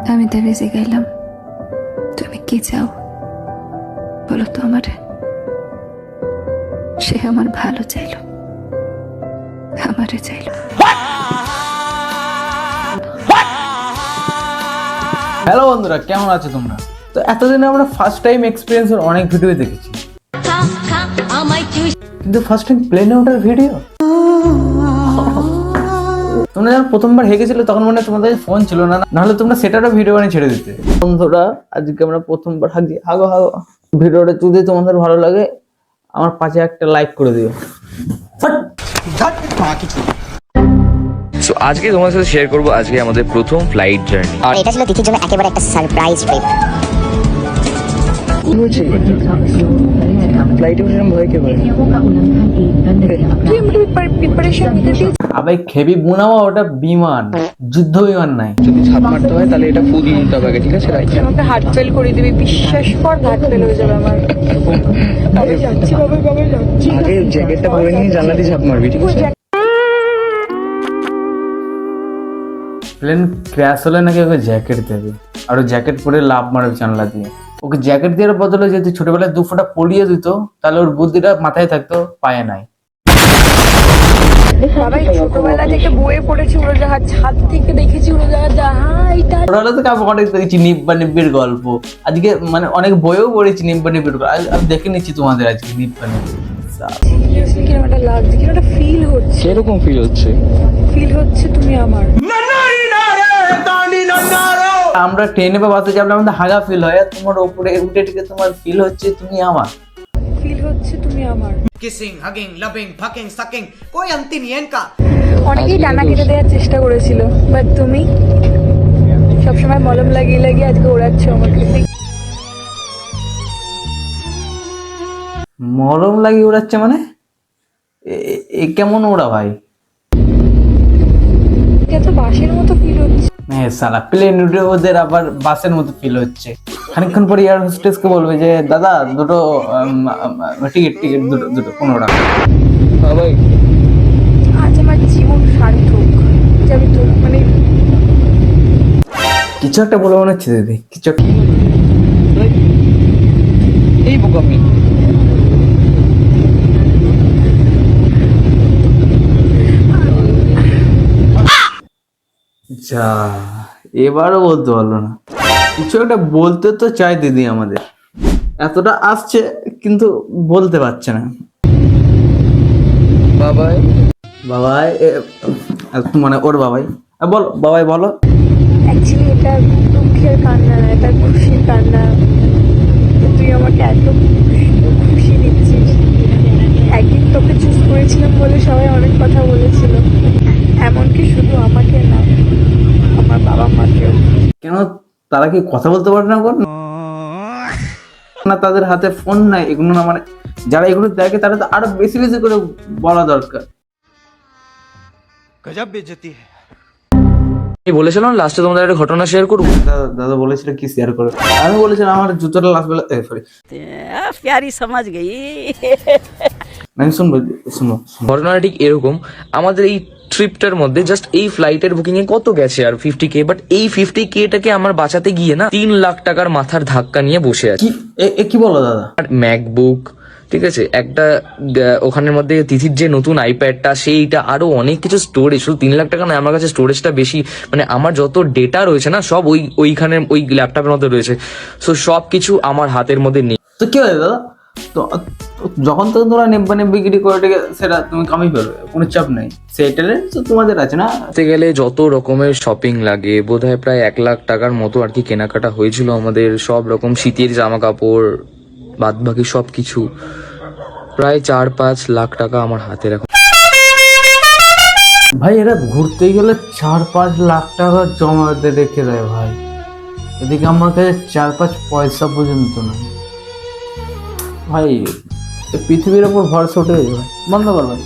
আমি তার রেজে গেলাম। তুমি কি চাও বলো তো আমারে। সে আমার ভালো চাইলো, আমারে চাইলো। হ্যালো বন্ধুরা, কেমন আছো তোমরা? তো এতদিনে আমরা ফার্স্ট টাইম এক্সপিরিয়েন্সের অনেক ভিডিও দেখেছি, কিন্তু ফার্স্ট টাইম প্লেনে ওঠার ভিডিও। তোমরা যখন প্রথমবার হেগেছিলে তখন মনে হয় তোমাদের ফোন ছিল না, নাহলে তোমরা সেটারও ভিডিও বানিয়ে ছেড়ে দিতে। বন্ধুরা, আজকে আমরা প্রথমবার হাগি হাগো হাগো। ভিডিওটা যদি তোমাদের ভালো লাগে আমার পাশে একটা লাইক করে দিও। সো আজকে তোমার সাথে শেয়ার করবো আজকে আমাদের প্রথম ফ্লাইট জার্নি। আর এটা ছিল তিথির জন্য একেবারে একটা সারপ্রাইজ ট্রিপ। আবে খেবি বুনাওয়া, ওটা বিমান, যুদ্ধ বিমান নাই। যদি ঝাঁপ মারতে হয় তাহলে এটা ফুল নিতে হবে, ঠিক আছে? আমাকে হার্ট ফেল করে দিবি, বিশ্বাস কর হার্ট ফেল হয়ে যাবে আমার। যাচ্ছি বাবা, বাবা যাচ্ছি। আগে জ্যাকেটটা পরে নিয়ে জানলা দিয়ে ঝাঁপ মারবি, ঠিক আছে? প্লেন ক্র্যাশ হলে নাকি ওকে জ্যাকেট দেবে, আর ও জ্যাকেট পরে লাভ মারবে জানলা দিয়ে। ওকে জ্যাকেট দেওয়ার বদলে যদি ছোটবেলায় 2 ফোঁটা পরিয়ে দিত তাহলে ওর বুদ্ধিটা মাথায় থাকতো, পায়ে নাই। বাবাই ছোটবেলা থেকে বইয়ে পড়েছি উড়োজাহাজ, ছাদ থেকে দেখেছি উড়োজাহাজ। ছোটবেলা থেকে আমি অনেক দেখেছি নিব্বা নিব্বির গল্প, আজকে মানে অনেক বইও পড়েছি নিব্বা নিব্বির গল্প। আমি দেখে নিচ্ছি তোমাদের আজকে নিব্বা নিব্বির। সিরিয়াসলি কিরকম একটা লাগছে, কিরকম একটা ফিল হচ্ছে। কিরকম ফিল হচ্ছে? ফিল হচ্ছে তুমি আমার। আমরা ট্রেনে বা বাসে যাবলে আমাদের হাগা ফিল হয়, আর তোমার উপরে উঠে টিকে তোমার ফিল হচ্ছে তুমি আমার। ফিল হচ্ছে তুমি আমার। Kissing, hugging, loving, fucking, sucking, कोई अंत नहीं है इनका। অনেকেই ডানা কেটে দেওয়ার চেষ্টা করেছিল, বাট তুমি সবসময় মলম লাগিয়ে লাগিয়ে আজকে ওড়াচ্ছ আমাকে। মলম লাগিয়ে উড়াচ্ছে মানে? এ কেমন ওড়া ভাই? এটা তো বাসের মতো ফিল হচ্ছে। হ্যাঁ সালা, প্লেন উঠে ওদের আবার বাসের মতো ফিল হচ্ছে। খানিকক্ষণ পরে এয়ার হোস্টেসকে বলবে যে দাদা দুটো টিকিট টিকিট দুটো দুটো 15 টাকা। বাবাই আজ আমার জীবন সার্থক। যাবি তো মানে কিছু একটা বলে মনে হচ্ছে দিদি, কিছু একটা। এই বোকামি। যা, এবারও বলতে পারলো না। কিছু একটা বলতে তো চাই দিদি আমাদের, এতটা আসছে কিন্তু বলতে পারছে না। বাবাই বাবাই মানে ওর বাবাই, বলো বাবাই বলো। অ্যাকচুয়ালি এটা দুঃখের কান্না না, এটা খুশির কান্না। তুই আমাকে এত খুশি দিচ্ছিস। একদিন তোকে চুজ করেছিলাম বলে সবাই অনেক কথা বলেছিল, এমনকি শুধু আমাকে না, আমার বাবা মাকেও। কেন তারা কি কথা বলতে পারে না? না তাদের হাতে ফোন নাই, এগুলো না মানে যারা এগুলো দেখে তারা তো আরো বেশি বেশি করে বলা দরকার। गजब बेइज्जती है। আমি বলেছিলাম লাস্টে তোমাদের একটা ঘটনা শেয়ার করবো। দাদা দাদা বলেছিল কি শেয়ার করে, আমি বলেছিলাম আমার জুতোটা লাস্ট বেলা সরি प्यारी समझ गई। আমি শুনবো শুনো। ঘটনাটা ঠিক এরকম, আমাদের এই ট্রিপটার মধ্যে জাস্ট এই ফ্লাইটের বুকিং এ কত গেছে আর 50K, বাট এই 50K টাকে আমার বাঁচাতে গিয়ে না 3 লাখ টাকার মাথার ধাক্কা নিয়ে বসে আছে। কি কি বলো দাদা? আর ম্যাকবুক, ঠিক আছে, একটা ওখানের মধ্যে তিথির যে নতুন আইপ্যাডটা সেইটা, আরো অনেক কিছু স্টোরেজ। শুধু 3 লাখ টাকা নয়, আমার কাছে স্টোরেজটা বেশি, মানে আমার যত ডেটা রয়েছে না সব ওইখানে ওই ল্যাপটপের মধ্যে রয়েছে। সো সব কিছু আমার হাতের মধ্যে নেই। তো কি হয় দাদা, তো যখন তখন তোমরা নেব্বা নেব্বিগিরি করে টেকে সেটা তুমি কামাই করবে, কোনো চাপ নেই, সেই ট্যালেন্ট তো তোমাদের আছে না। বলতে গেলে যত রকমের শপিং লাগে বোধহয় প্রায় 1 লাখ টাকার মতো আর কি কেনাকাটা হয়েছিল আমাদের। সব রকম শীতের জামা কাপড় বাদ বাকি সব কিছু, প্রায় 4-5 লাখ টাকা আমার হাতে এখন। ভাই এরা ঘুরতে গেলে 4-5 লাখ টাকা জমাতে রেখে দেয় ভাই, এদিকে আমার কাছে 4-5 পয়সা পর্যন্ত না ভাই। পৃথিবীর ওপর ভরসা উঠে গেছে ভাই, বন্ধ কর ভাই।